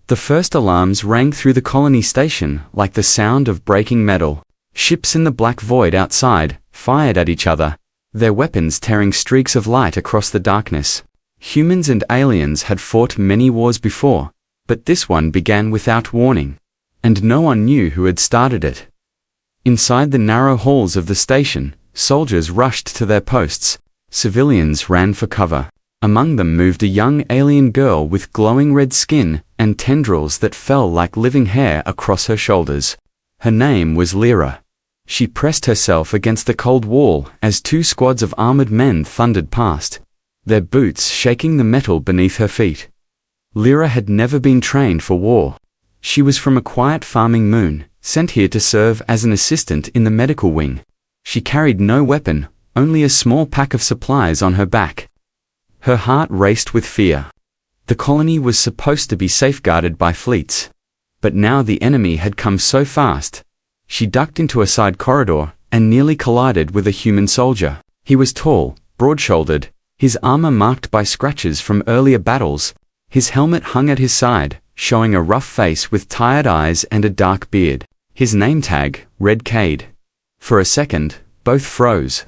The first alarms rang through the colony station like the sound of breaking metal. Ships in the black void outside fired at each other, their weapons tearing streaks of light across the darkness. Humans and aliens had fought many wars before, but this one began without warning, and no one knew who had started it. Inside the narrow halls of the station, soldiers rushed to their posts. Civilians ran for cover. Among them moved a young alien girl with glowing red skin and tendrils that fell like living hair across her shoulders. Her name was Lyra. She pressed herself against the cold wall as two squads of armored men thundered past, their boots shaking the metal beneath her feet. Lyra had never been trained for war. She was from a quiet farming moon, sent here to serve as an assistant in the medical wing. She carried no weapon, only a small pack of supplies on her back. Her heart raced with fear. The colony was supposed to be safeguarded by fleets, but now the enemy had come so fast. She ducked into a side corridor and nearly collided with a human soldier. He was tall, broad-shouldered, his armor marked by scratches from earlier battles. His helmet hung at his side, showing a rough face with tired eyes and a dark beard. His name tag read Cade. For a second, both froze.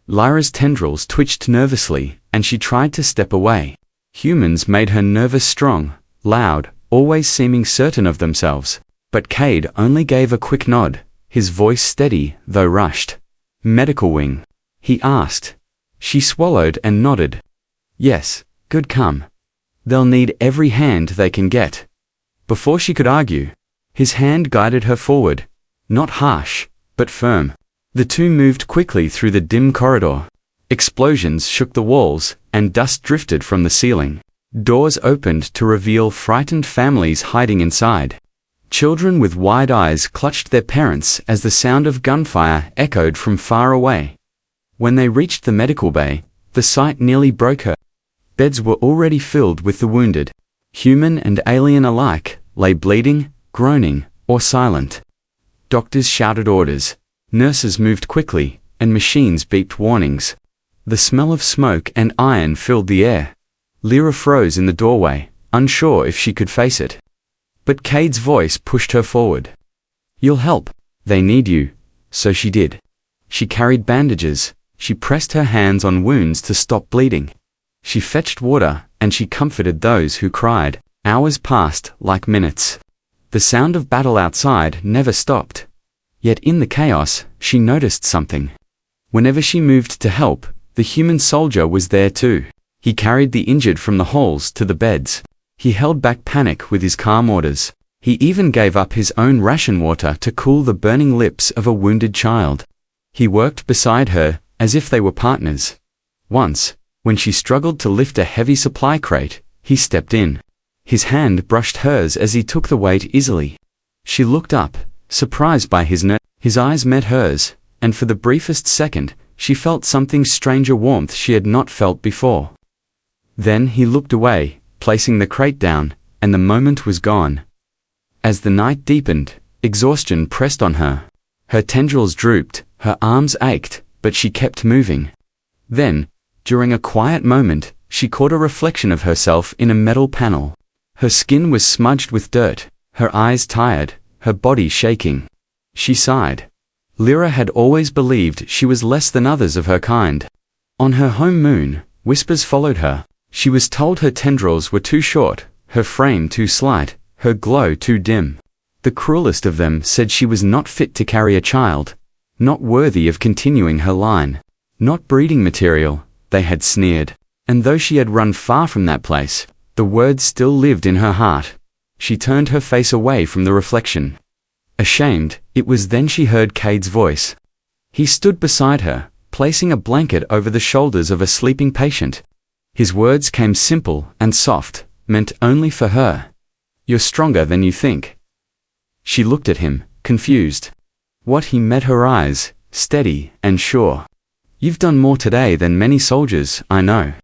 Lyra's tendrils twitched nervously, and she tried to step away. Humans made her nervous, strong, loud, always seeming certain of themselves. But Cade only gave a quick nod, his voice steady, though rushed. "Medical wing?" he asked. She swallowed and nodded. "Yes, good, come. They'll need every hand they can get." Before she could argue, his hand guided her forward. Not harsh, but firm. The two moved quickly through the dim corridor. Explosions shook the walls, and dust drifted from the ceiling. Doors opened to reveal frightened families hiding inside. Children with wide eyes clutched their parents as the sound of gunfire echoed from far away. When they reached the medical bay, the sight nearly broke her. Beds were already filled with the wounded. Human and alien alike lay bleeding, groaning, or silent. Doctors shouted orders. Nurses moved quickly, and machines beeped warnings. The smell of smoke and iron filled the air. Lyra froze in the doorway, unsure if she could face it. But Cade's voice pushed her forward. "You'll help. They need you." So she did. She carried bandages. She pressed her hands on wounds to stop bleeding. She fetched water, and she comforted those who cried. Hours passed like minutes. The sound of battle outside never stopped. Yet in the chaos, she noticed something. Whenever she moved to help, the human soldier was there too. He carried the injured from the halls to the beds. He held back panic with his calm orders. He even gave up his own ration water to cool the burning lips of a wounded child. He worked beside her, as if they were partners. Once, when she struggled to lift a heavy supply crate, he stepped in. His hand brushed hers as he took the weight easily. She looked up, surprised by his nerve. His eyes met hers, and for the briefest second, she felt something strange, a warmth she had not felt before. Then he looked away, placing the crate down, and the moment was gone. As the night deepened, exhaustion pressed on her. Her tendrils drooped, her arms ached, but she kept moving. Then, during a quiet moment, she caught a reflection of herself in a metal panel. Her skin was smudged with dirt, her eyes tired, her body shaking. She sighed. Lyra had always believed she was less than others of her kind. On her home moon, whispers followed her. She was told her tendrils were too short, her frame too slight, her glow too dim. The cruelest of them said she was not fit to carry a child, not worthy of continuing her line, not breeding material, they had sneered. And though she had run far from that place, the words still lived in her heart. She turned her face away from the reflection. Ashamed, it was then she heard Cade's voice. He stood beside her, placing a blanket over the shoulders of a sleeping patient. His words came simple and soft, meant only for her. "You're stronger than you think." She looked at him, confused. What he met her eyes, steady and sure. "You've done more today than many soldiers, I know.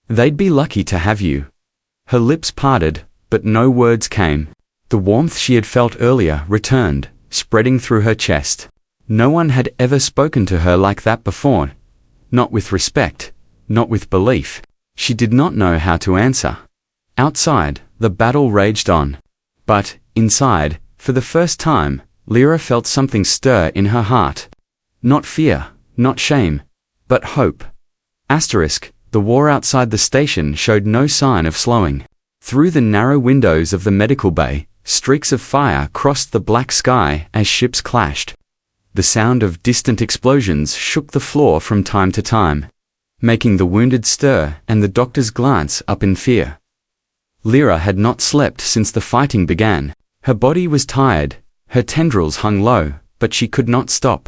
They'd be lucky to have you." Her lips parted, but no words came. The warmth she had felt earlier returned, spreading through her chest. No one had ever spoken to her like that before. Not with respect, not with belief. She did not know how to answer. Outside, the battle raged on. But, inside, for the first time, Lyra felt something stir in her heart. Not fear, not shame, but hope. The war outside the station showed no sign of slowing. Through the narrow windows of the medical bay, streaks of fire crossed the black sky as ships clashed. The sound of distant explosions shook the floor from time to time, making the wounded stir and the doctors glance up in fear. Lyra had not slept since the fighting began. Her body was tired, her tendrils hung low, but she could not stop.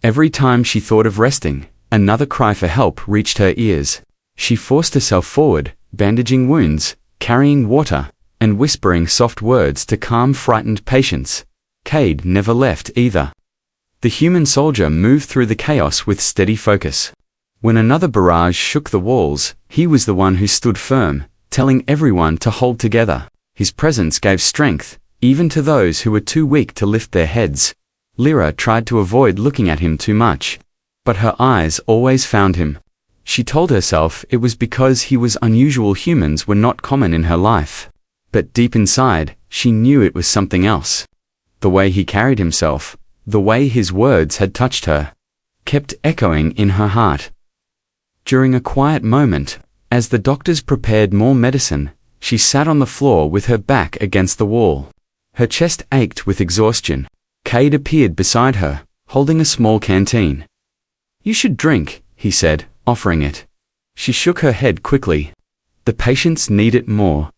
Every time she thought of resting, another cry for help reached her ears. She forced herself forward, bandaging wounds, carrying water, and whispering soft words to calm frightened patients. Cade never left either. The human soldier moved through the chaos with steady focus. When another barrage shook the walls, he was the one who stood firm, telling everyone to hold together. His presence gave strength, even to those who were too weak to lift their heads. Lyra tried to avoid looking at him too much, but her eyes always found him. She told herself it was because he was unusual. Humans were not common in her life. But deep inside, she knew it was something else. The way he carried himself, the way his words had touched her, kept echoing in her heart. During a quiet moment, as the doctors prepared more medicine, she sat on the floor with her back against the wall. Her chest ached with exhaustion. Cade appeared beside her, holding a small canteen. "You should drink," he said, offering it. She shook her head quickly. "The patients need it more."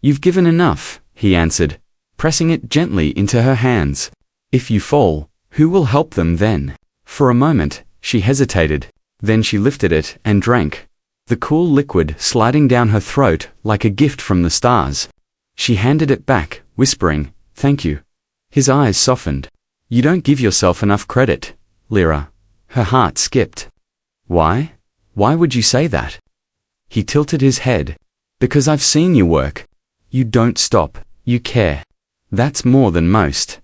"You've given enough," he answered, pressing it gently into her hands. "If you fall, who will help them then?" For a moment, she hesitated. Then she lifted it and drank, the cool liquid sliding down her throat like a gift from the stars. She handed it back, whispering, "Thank you." His eyes softened. "You don't give yourself enough credit, Lyra." Her heart skipped. "Why? Why would you say that?" He tilted his head. "Because I've seen you work. You don't stop, you care. That's more than most."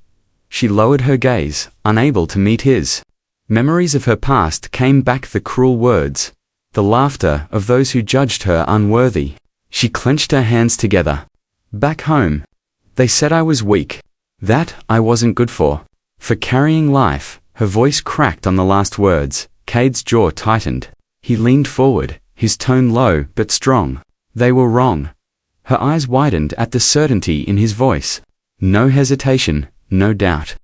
She lowered her gaze, unable to meet his. Memories of her past came back, the cruel words, the laughter of those who judged her unworthy. She clenched her hands together. "Back home, they said I was weak, that I wasn't good for carrying life." Her voice cracked on the last words. Cade's jaw tightened. He leaned forward, his tone low but strong. "They were wrong." Her eyes widened at the certainty in his voice. No hesitation, no doubt.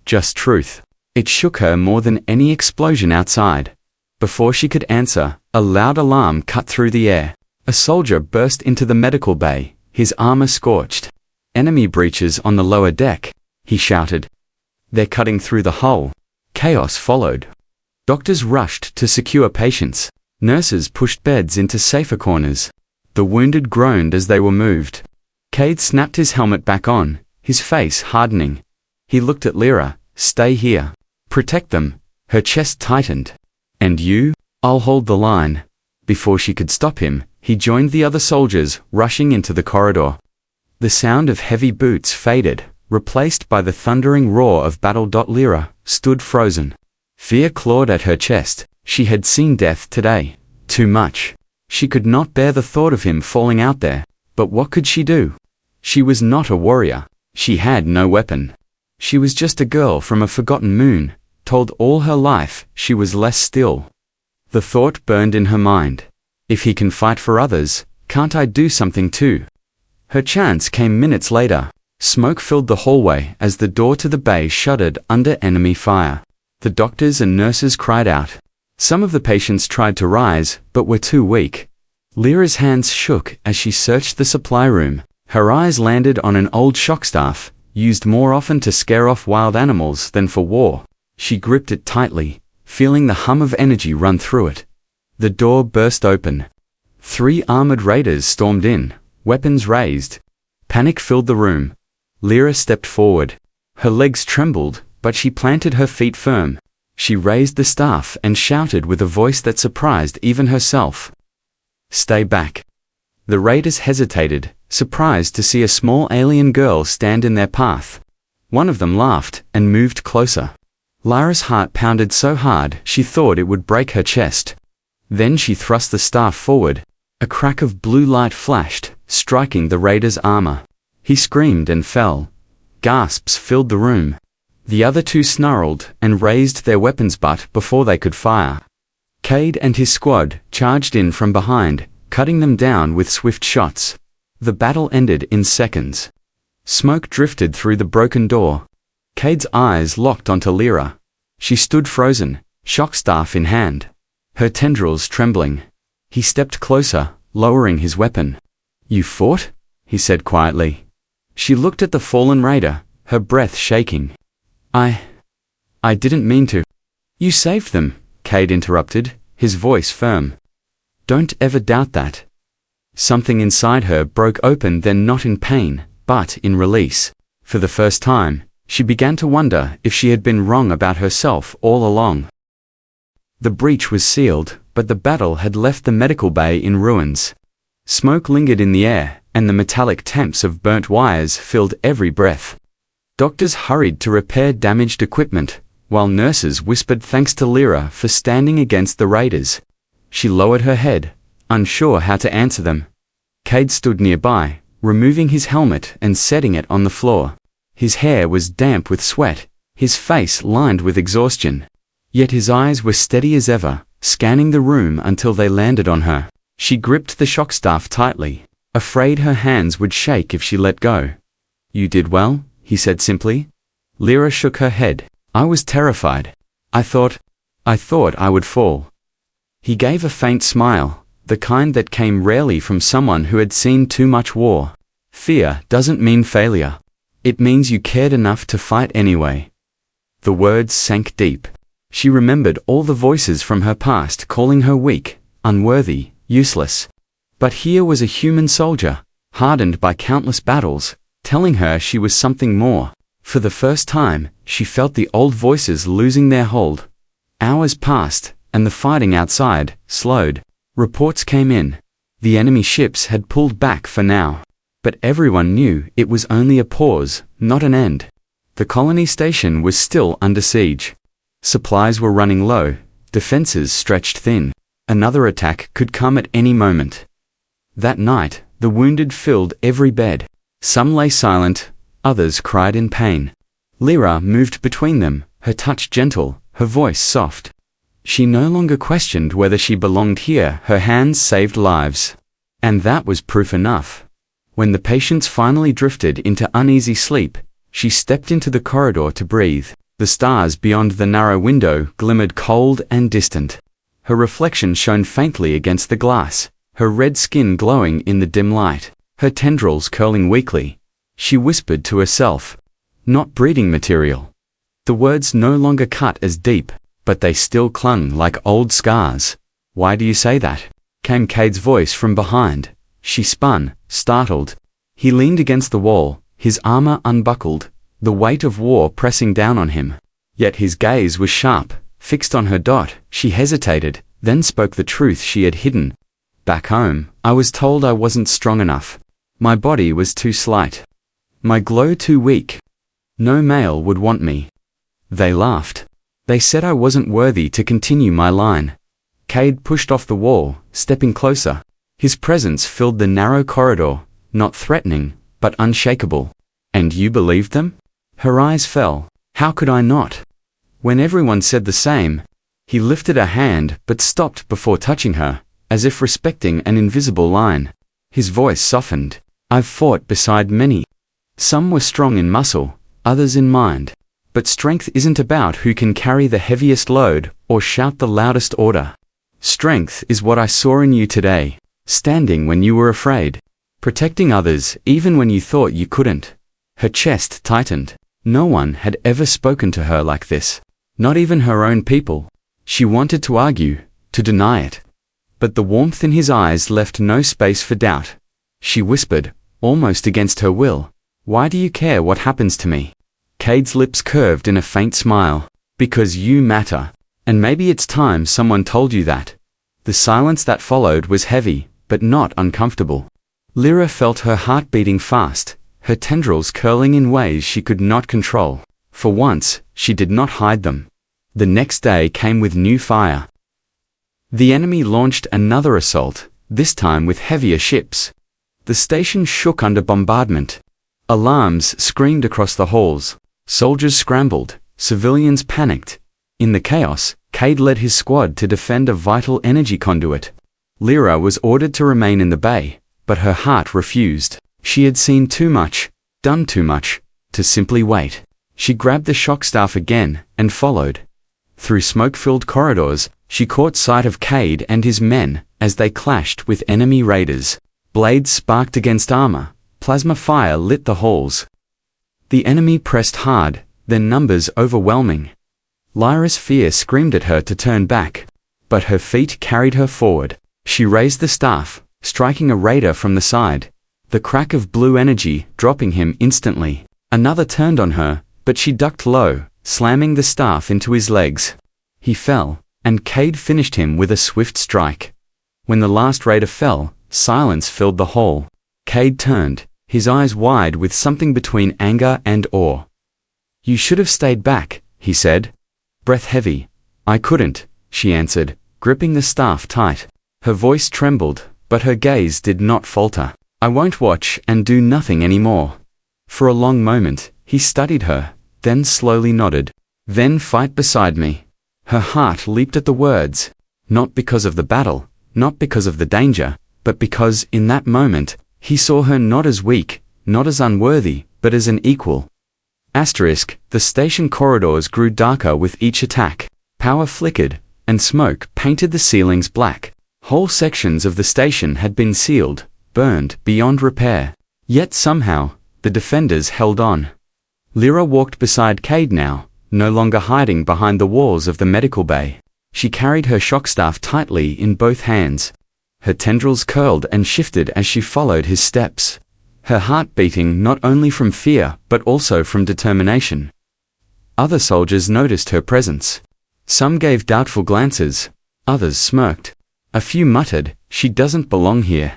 Just truth. It shook her more than any explosion outside. Before she could answer, a loud alarm cut through the air. A soldier burst into the medical bay, his armor scorched. "Enemy breaches on the lower deck," he shouted. "They're cutting through the hull." Chaos followed. Doctors rushed to secure patients. Nurses pushed beds into safer corners. The wounded groaned as they were moved. Cade snapped his helmet back on, his face hardening. He looked at Lyra. "Stay here. Protect them." Her chest tightened. "And you?" "I'll hold the line." Before she could stop him, he joined the other soldiers, rushing into the corridor. The sound of heavy boots faded, replaced by the thundering roar of battle. Lyra stood frozen. Fear clawed at her chest. She had seen death today. Too much. She could not bear the thought of him falling out there. But what could she do? She was not a warrior. She had no weapon. She was just a girl from a forgotten moon, told all her life she was less still. The thought burned in her mind. If he can fight for others, can't I do something too? Her chance came minutes later. Smoke filled the hallway as the door to the bay shuddered under enemy fire. The doctors and nurses cried out. Some of the patients tried to rise, but were too weak. Lyra's hands shook as she searched the supply room. Her eyes landed on an old shock staff, used more often to scare off wild animals than for war. She gripped it tightly, feeling the hum of energy run through it. The door burst open. 3 armored raiders stormed in, weapons raised. Panic filled the room. Lyra stepped forward. Her legs trembled, but she planted her feet firm. She raised the staff and shouted with a voice that surprised even herself. "Stay back." The raiders hesitated, surprised to see a small alien girl stand in their path. One of them laughed and moved closer. Lyra's heart pounded so hard she thought it would break her chest. Then she thrust the staff forward. A crack of blue light flashed, striking the raider's armor. He screamed and fell. Gasps filled the room. The other two snarled and raised their weapons butt before they could fire. Cade and his squad charged in from behind, cutting them down with swift shots. The battle ended in seconds. Smoke drifted through the broken door. Cade's eyes locked onto Lyra. She stood frozen, shock staff in hand, her tendrils trembling. He stepped closer, lowering his weapon. "You fought?" he said quietly. She looked at the fallen raider, her breath shaking. I didn't mean to." "You saved them," Cade interrupted, his voice firm. "Don't ever doubt that." Something inside her broke open, then not in pain, but in release. For the first time, she began to wonder if she had been wrong about herself all along. The breach was sealed, but the battle had left the medical bay in ruins. Smoke lingered in the air, and the metallic temps of burnt wires filled every breath. Doctors hurried to repair damaged equipment, while nurses whispered thanks to Lyra for standing against the raiders. She lowered her head, unsure how to answer them. Cade stood nearby, removing his helmet and setting it on the floor. His hair was damp with sweat, his face lined with exhaustion. Yet his eyes were steady as ever, scanning the room until they landed on her. She gripped the shock staff tightly, afraid her hands would shake if she let go. "You did well," he said simply. Lyra shook her head. "I was terrified. I thought I would fall." He gave a faint smile, the kind that came rarely from someone who had seen too much war. "Fear doesn't mean failure. It means you cared enough to fight anyway." The words sank deep. She remembered all the voices from her past calling her weak, unworthy, useless. But here was a human soldier, hardened by countless battles, telling her she was something more. For the first time, she felt the old voices losing their hold. Hours passed, and the fighting outside slowed. Reports came in. The enemy ships had pulled back for now. But everyone knew it was only a pause, not an end. The colony station was still under siege. Supplies were running low, defenses stretched thin. Another attack could come at any moment. That night, the wounded filled every bed. Some lay silent, others cried in pain. Lyra moved between them, her touch gentle, her voice soft. She no longer questioned whether she belonged here. Her hands saved lives. And that was proof enough. When the patients finally drifted into uneasy sleep, she stepped into the corridor to breathe. The stars beyond the narrow window glimmered cold and distant. Her reflection shone faintly against the glass, her red skin glowing in the dim light, her tendrils curling weakly. She whispered to herself, "Not breeding material." The words no longer cut as deep, but they still clung like old scars. "Why do you say that?" came Cade's voice from behind. She spun, startled. He leaned against the wall, his armor unbuckled, the weight of war pressing down on him. Yet his gaze was sharp, fixed on her dot. She hesitated, then spoke the truth she had hidden. "Back home, I was told I wasn't strong enough. My body was too slight. My glow too weak. No male would want me. They laughed. They said I wasn't worthy to continue my line." Cade pushed off the wall, stepping closer. His presence filled the narrow corridor, not threatening, but unshakable. "And you believed them?" Her eyes fell. "How could I not? When everyone said the same." He lifted a hand but stopped before touching her, as if respecting an invisible line. His voice softened. "I've fought beside many. Some were strong in muscle, others in mind. But strength isn't about who can carry the heaviest load or shout the loudest order. Strength is what I saw in you today, standing when you were afraid, protecting others even when you thought you couldn't." Her chest tightened. No one had ever spoken to her like this, not even her own people. She wanted to argue, to deny it. But the warmth in his eyes left no space for doubt. She whispered, almost against her will, "Why do you care what happens to me?" Cade's lips curved in a faint smile. "Because you matter. And maybe it's time someone told you that." The silence that followed was heavy, but not uncomfortable. Lyra felt her heart beating fast, her tendrils curling in ways she could not control. For once, she did not hide them. The next day came with new fire. The enemy launched another assault, this time with heavier ships. The station shook under bombardment. Alarms screamed across the halls. Soldiers scrambled. Civilians panicked. In the chaos, Cade led his squad to defend a vital energy conduit. Lyra was ordered to remain in the bay, but her heart refused. She had seen too much, done too much, to simply wait. She grabbed the shock staff again and followed. Through smoke-filled corridors, she caught sight of Cade and his men as they clashed with enemy raiders. Blades sparked against armor. Plasma fire lit the halls. The enemy pressed hard, their numbers overwhelming. Lyra's fear screamed at her to turn back, but her feet carried her forward. She raised the staff, striking a raider from the side. The crack of blue energy dropping him instantly. Another turned on her, but she ducked low, slamming the staff into his legs. He fell, and Cade finished him with a swift strike. When the last raider fell, silence filled the hall. Cade turned, his eyes wide with something between anger and awe. "You should have stayed back," he said. Breath heavy. "I couldn't," she answered, gripping the staff tight. Her voice trembled, but her gaze did not falter. "I won't watch and do nothing anymore." For a long moment, he studied her, then slowly nodded. "Then fight beside me." Her heart leaped at the words, not because of the battle, not because of the danger, but because, in that moment, he saw her not as weak, not as unworthy, but as an equal. The station corridors grew darker with each attack. Power flickered, and smoke painted the ceilings black. Whole sections of the station had been sealed, burned beyond repair. Yet somehow, the defenders held on. Lyra walked beside Cade now, no longer hiding behind the walls of the medical bay. She carried her shock staff tightly in both hands. Her tendrils curled and shifted as she followed his steps. Her heart beating not only from fear but also from determination. Other soldiers noticed her presence. Some gave doubtful glances, others smirked. A few muttered, "She doesn't belong here."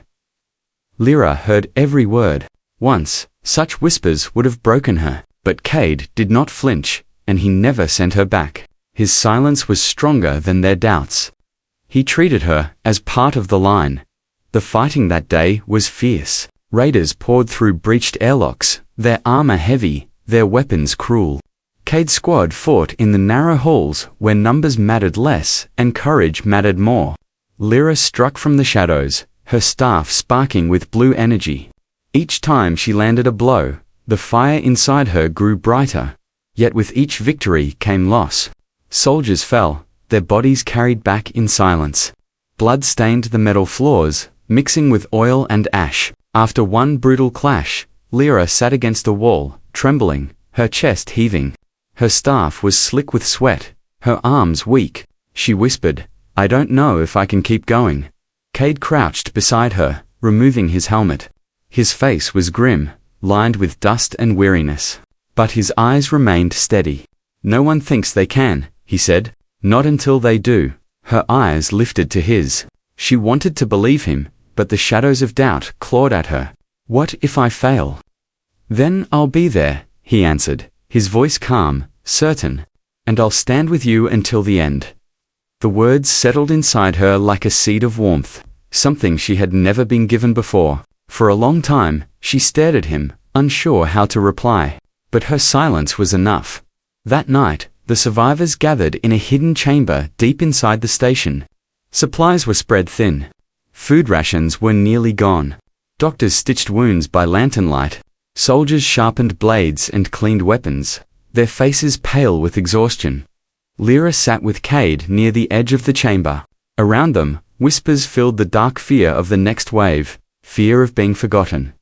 Lyra heard every word. Once, such whispers would have broken her, but Cade did not flinch, and he never sent her back. His silence was stronger than their doubts. He treated her as part of the line. The fighting that day was fierce. Raiders poured through breached airlocks, their armor heavy, their weapons cruel. Cade's squad fought in the narrow halls where numbers mattered less and courage mattered more. Lyra struck from the shadows, her staff sparking with blue energy. Each time she landed a blow, the fire inside her grew brighter. Yet with each victory came loss. Soldiers fell, their bodies carried back in silence. Blood stained the metal floors, mixing with oil and ash. After one brutal clash, Lyra sat against the wall, trembling, her chest heaving. Her staff was slick with sweat, her arms weak. She whispered, "I don't know if I can keep going." Cade crouched beside her, removing his helmet. His face was grim, lined with dust and weariness. But his eyes remained steady. "No one thinks they can," he said. "Not until they do." Her eyes lifted to his. She wanted to believe him, but the shadows of doubt clawed at her. "What if I fail?" "Then I'll be there," he answered, his voice calm, certain. "And I'll stand with you until the end." The words settled inside her like a seed of warmth, something she had never been given before. For a long time, she stared at him, unsure how to reply. But her silence was enough. That night, the survivors gathered in a hidden chamber deep inside the station. Supplies were spread thin. Food rations were nearly gone. Doctors stitched wounds by lantern light. Soldiers sharpened blades and cleaned weapons, their faces pale with exhaustion. Lyra sat with Cade near the edge of the chamber. Around them, whispers filled the dark fear of the next wave, fear of being forgotten.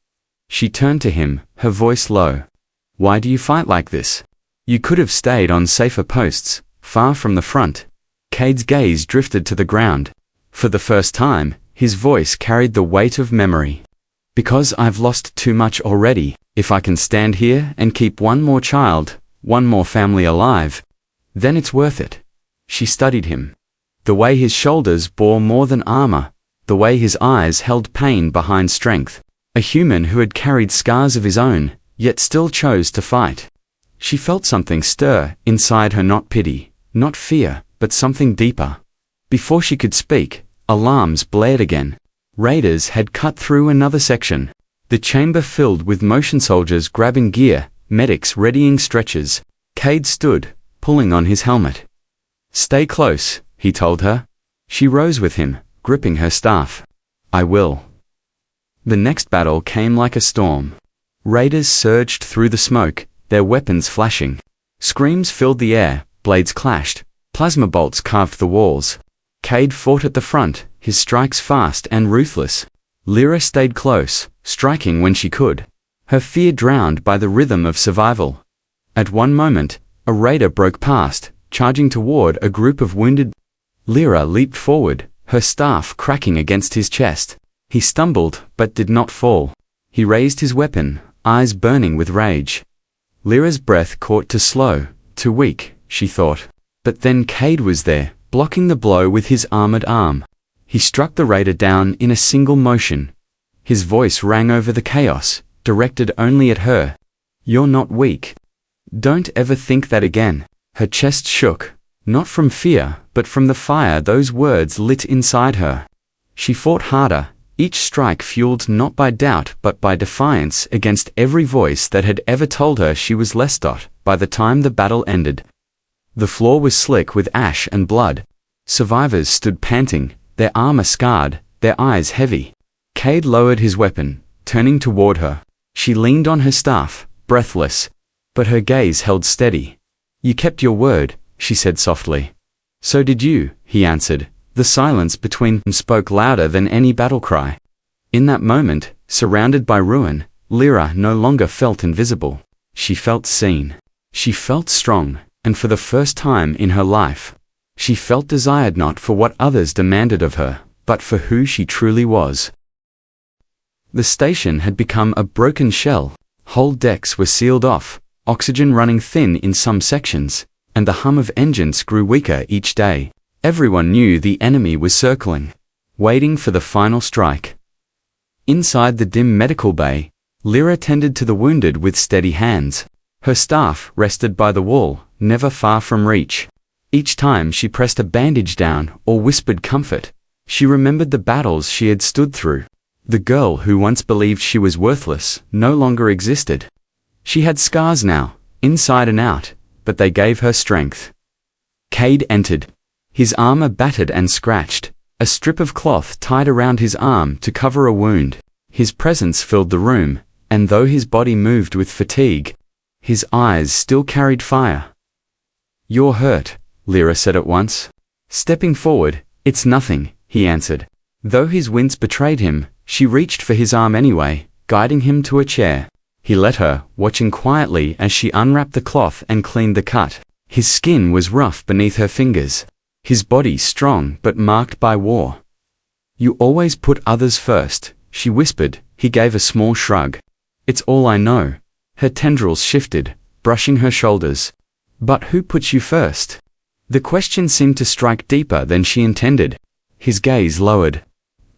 She turned to him, her voice low. "Why do you fight like this? You could have stayed on safer posts, far from the front." Cade's gaze drifted to the ground. For the first time, his voice carried the weight of memory. "Because I've lost too much already. If I can stand here and keep one more child, one more family alive, then it's worth it." She studied him. The way his shoulders bore more than armor, the way his eyes held pain behind strength. A human who had carried scars of his own, yet still chose to fight. She felt something stir inside her, not pity, not fear, but something deeper. Before she could speak, alarms blared again. Raiders had cut through another section. The chamber filled with motion soldiers grabbing gear, medics readying stretchers. Cade stood, pulling on his helmet. "Stay close," he told her. She rose with him, gripping her staff. "I will." The next battle came like a storm. Raiders surged through the smoke, their weapons flashing. Screams filled the air, blades clashed, plasma bolts carved the walls. Cade fought at the front, his strikes fast and ruthless. Lyra stayed close, striking when she could, her fear drowned by the rhythm of survival. At one moment, a raider broke past, charging toward a group of wounded. Lyra leaped forward, her staff cracking against his chest. He stumbled, but did not fall. He raised his weapon, eyes burning with rage. Lyra's breath caught too slow, too weak, she thought. But then Cade was there, blocking the blow with his armored arm. He struck the raider down in a single motion. His voice rang over the chaos, directed only at her. "You're not weak. Don't ever think that again." Her chest shook, not from fear, but from the fire those words lit inside her. She fought harder, each strike fueled not by doubt but by defiance against every voice that had ever told her she was less. By the time the battle ended, the floor was slick with ash and blood. Survivors stood panting, their armor scarred, their eyes heavy. Cade lowered his weapon, turning toward her. She leaned on her staff, breathless, but her gaze held steady. "You kept your word," she said softly. "So did you," he answered. The silence between them spoke louder than any battle cry. In that moment, surrounded by ruin, Lyra no longer felt invisible. She felt seen. She felt strong, and for the first time in her life, she felt desired not for what others demanded of her, but for who she truly was. The station had become a broken shell. Whole decks were sealed off, oxygen running thin in some sections, and the hum of engines grew weaker each day. Everyone knew the enemy was circling, waiting for the final strike. Inside the dim medical bay, Lyra tended to the wounded with steady hands. Her staff rested by the wall, never far from reach. Each time she pressed a bandage down or whispered comfort, she remembered the battles she had stood through. The girl who once believed she was worthless no longer existed. She had scars now, inside and out, but they gave her strength. Cade entered. His armor battered and scratched, a strip of cloth tied around his arm to cover a wound. His presence filled the room, and though his body moved with fatigue, his eyes still carried fire. "You're hurt," Lyra said at once. Stepping forward, "It's nothing," he answered. Though his wince betrayed him, she reached for his arm anyway, guiding him to a chair. He let her, watching quietly as she unwrapped the cloth and cleaned the cut. His skin was rough beneath her fingers. His body strong but marked by war. "You always put others first," she whispered. He gave a small shrug. "It's all I know." Her tendrils shifted, brushing her shoulders. "But who puts you first?" The question seemed to strike deeper than she intended. His gaze lowered,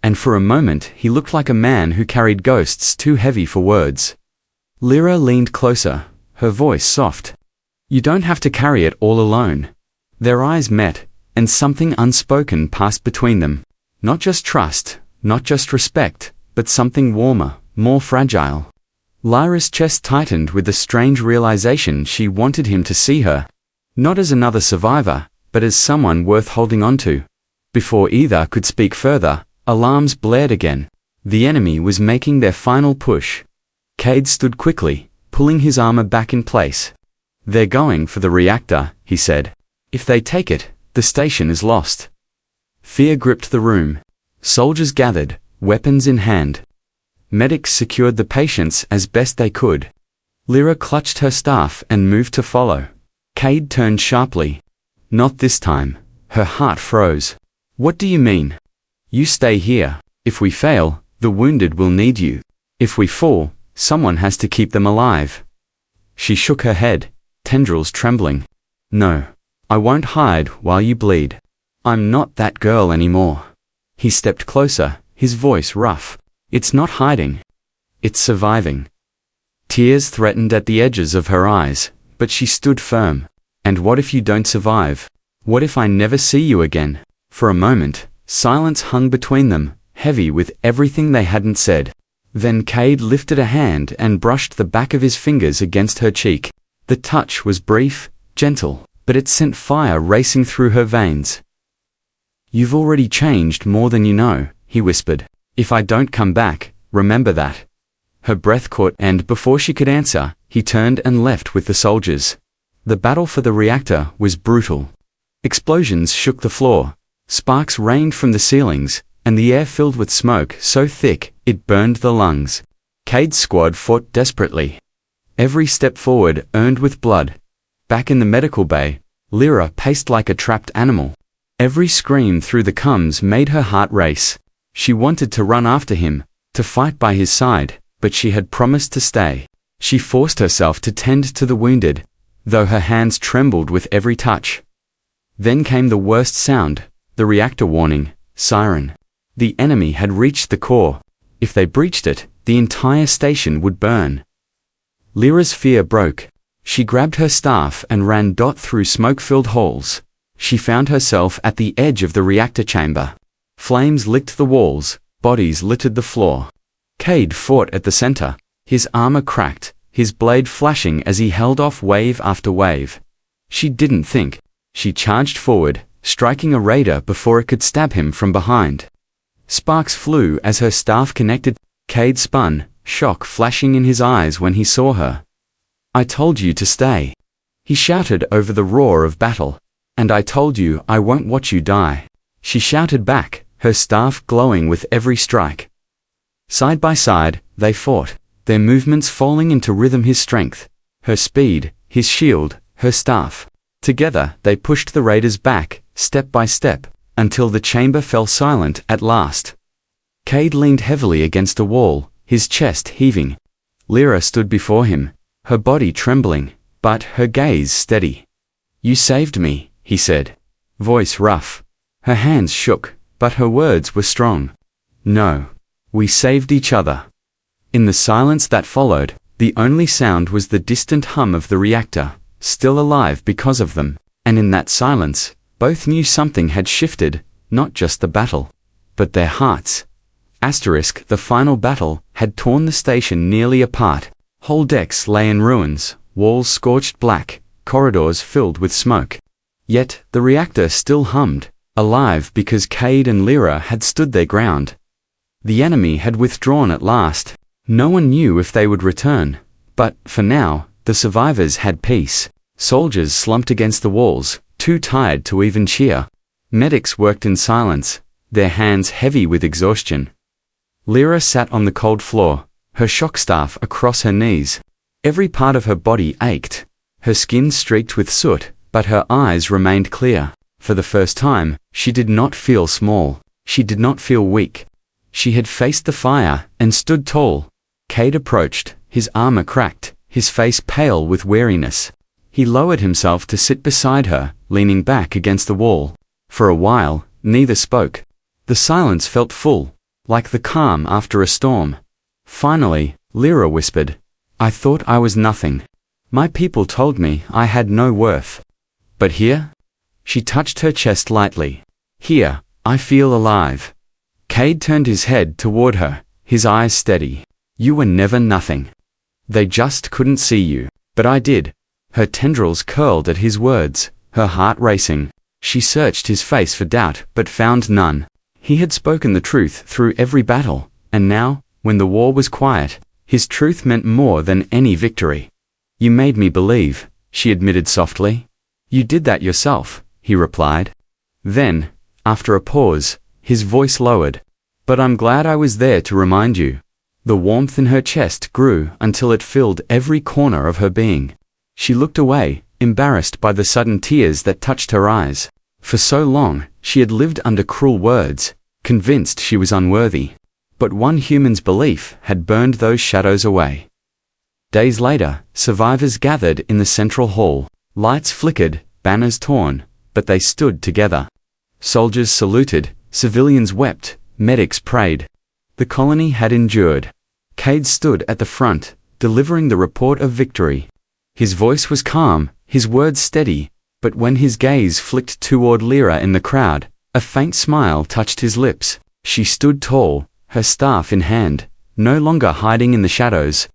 and for a moment he looked like a man who carried ghosts too heavy for words. Lyra leaned closer, her voice soft. "You don't have to carry it all alone." Their eyes met, and something unspoken passed between them. Not just trust, not just respect, but something warmer, more fragile. Lyra's chest tightened with the strange realization she wanted him to see her, not as another survivor, but as someone worth holding on to. Before either could speak further, alarms blared again. The enemy was making their final push. Cade stood quickly, pulling his armor back in place. "They're going for the reactor," he said. "If they take it, the station is lost." Fear gripped the room. Soldiers gathered, weapons in hand. Medics secured the patients as best they could. Lyra clutched her staff and moved to follow. Cade turned sharply. "Not this time." Her heart froze. "What do you mean?" "You stay here. If we fail, the wounded will need you. If we fall, someone has to keep them alive." She shook her head, tendrils trembling. "No. I won't hide while you bleed. I'm not that girl anymore." He stepped closer, his voice rough. "It's not hiding. It's surviving." Tears threatened at the edges of her eyes, but she stood firm. "And what if you don't survive? What if I never see you again?" For a moment, silence hung between them, heavy with everything they hadn't said. Then Cade lifted a hand and brushed the back of his fingers against her cheek. The touch was brief, gentle, but it sent fire racing through her veins. "You've already changed more than you know," he whispered. "If I don't come back, remember that." Her breath caught, and before she could answer, he turned and left with the soldiers. The battle for the reactor was brutal. Explosions shook the floor. Sparks rained from the ceilings, and the air filled with smoke so thick it burned the lungs. Cade's squad fought desperately. Every step forward earned with blood. Back in the medical bay, Lyra paced like a trapped animal. Every scream through the cums made her heart race. She wanted to run after him, to fight by his side, but she had promised to stay. She forced herself to tend to the wounded, though her hands trembled with every touch. Then came the worst sound, the reactor warning siren. The enemy had reached the core. If they breached it, the entire station would burn. Lyra's fear broke. She grabbed her staff and ran through smoke-filled halls. She found herself at the edge of the reactor chamber. Flames licked the walls, bodies littered the floor. Cade fought at the center, his armor cracked, his blade flashing as he held off wave after wave. She didn't think. She charged forward, striking a raider before it could stab him from behind. Sparks flew as her staff connected. Cade spun, shock flashing in his eyes when he saw her. "I told you to stay," he shouted over the roar of battle. "And I told you I won't watch you die," she shouted back, her staff glowing with every strike. Side by side, they fought, their movements falling into rhythm, his strength, her speed, his shield, her staff. Together, they pushed the raiders back, step by step, until the chamber fell silent at last. Cade leaned heavily against a wall, his chest heaving. Lyra stood before him, her body trembling, but her gaze steady. "You saved me," he said, voice rough. Her hands shook, but her words were strong. "No. We saved each other." In the silence that followed, the only sound was the distant hum of the reactor, still alive because of them, and in that silence, both knew something had shifted, not just the battle, but their hearts. The final battle had torn the station nearly apart. Whole decks lay in ruins, walls scorched black, corridors filled with smoke. Yet, the reactor still hummed, alive because Cade and Lyra had stood their ground. The enemy had withdrawn at last. No one knew if they would return, but, for now, the survivors had peace. Soldiers slumped against the walls, too tired to even cheer. Medics worked in silence, their hands heavy with exhaustion. Lyra sat on the cold floor, her shock staff across her knees. Every part of her body ached. Her skin streaked with soot, but her eyes remained clear. For the first time, she did not feel small. She did not feel weak. She had faced the fire and stood tall. Cade approached, his armor cracked, his face pale with weariness. He lowered himself to sit beside her, leaning back against the wall. For a while, neither spoke. The silence felt full, like the calm after a storm. Finally, Lyra whispered, "I thought I was nothing. My people told me I had no worth. But here?" She touched her chest lightly. "Here, I feel alive." Cade turned his head toward her, his eyes steady. "You were never nothing. They just couldn't see you. But I did." Her tendrils curled at his words, her heart racing. She searched his face for doubt, but found none. He had spoken the truth through every battle, and now, when the war was quiet, his truth meant more than any victory. "You made me believe," she admitted softly. "You did that yourself," he replied. Then, after a pause, his voice lowered. "But I'm glad I was there to remind you." The warmth in her chest grew until it filled every corner of her being. She looked away, embarrassed by the sudden tears that touched her eyes. For so long, she had lived under cruel words, convinced she was unworthy. But one human's belief had burned those shadows away. Days later, survivors gathered in the central hall. Lights flickered, banners torn, but they stood together. Soldiers saluted, civilians wept, medics prayed. The colony had endured. Cade stood at the front, delivering the report of victory. His voice was calm, his words steady, but when his gaze flicked toward Lyra in the crowd, a faint smile touched his lips. She stood tall, her staff in hand, no longer hiding in the shadows.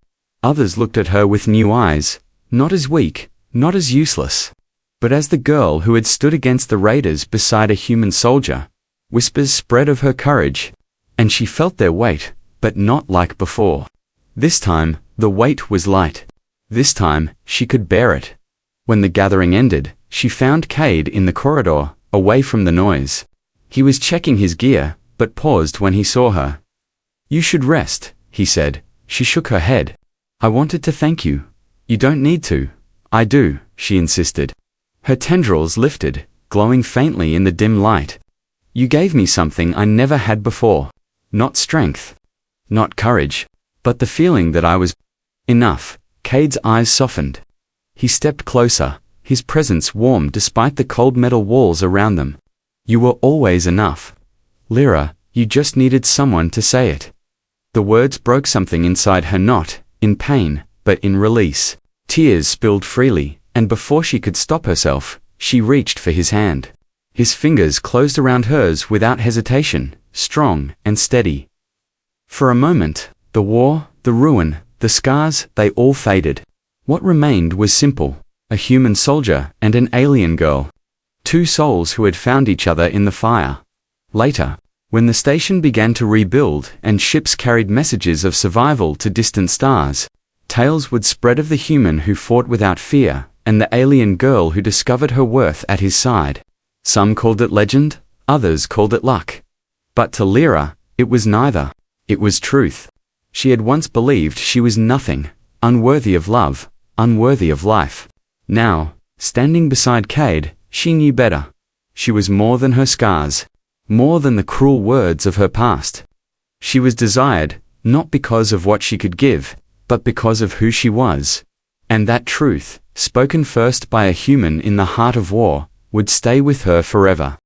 Others looked at her with new eyes, not as weak, not as useless, but as the girl who had stood against the raiders beside a human soldier. Whispers spread of her courage, and she felt their weight, but not like before. This time, the weight was light. This time, she could bear it. When the gathering ended, she found Cade in the corridor, away from the noise. He was checking his gear, but paused when he saw her. "You should rest," he said. She shook her head. "I wanted to thank you." "You don't need to." "I do," she insisted. Her tendrils lifted, glowing faintly in the dim light. "You gave me something I never had before. Not strength, not courage, but the feeling that I was enough." Cade's eyes softened. He stepped closer, his presence warm despite the cold metal walls around them. "You were always enough. Lyra, you just needed someone to say it." The words broke something inside her, not in pain, but in release. Tears spilled freely, and before she could stop herself, she reached for his hand. His fingers closed around hers without hesitation, strong and steady. For a moment, the war, the ruin, the scars, they all faded. What remained was simple: a human soldier and an alien girl. Two souls who had found each other in the fire. Later, when the station began to rebuild and ships carried messages of survival to distant stars, tales would spread of the human who fought without fear and the alien girl who discovered her worth at his side. Some called it legend, others called it luck. But to Lyra, it was neither. It was truth. She had once believed she was nothing, unworthy of love, unworthy of life. Now, standing beside Cade, she knew better. She was more than her scars, more than the cruel words of her past. She was desired, not because of what she could give, but because of who she was. And that truth, spoken first by a human in the heart of war, would stay with her forever.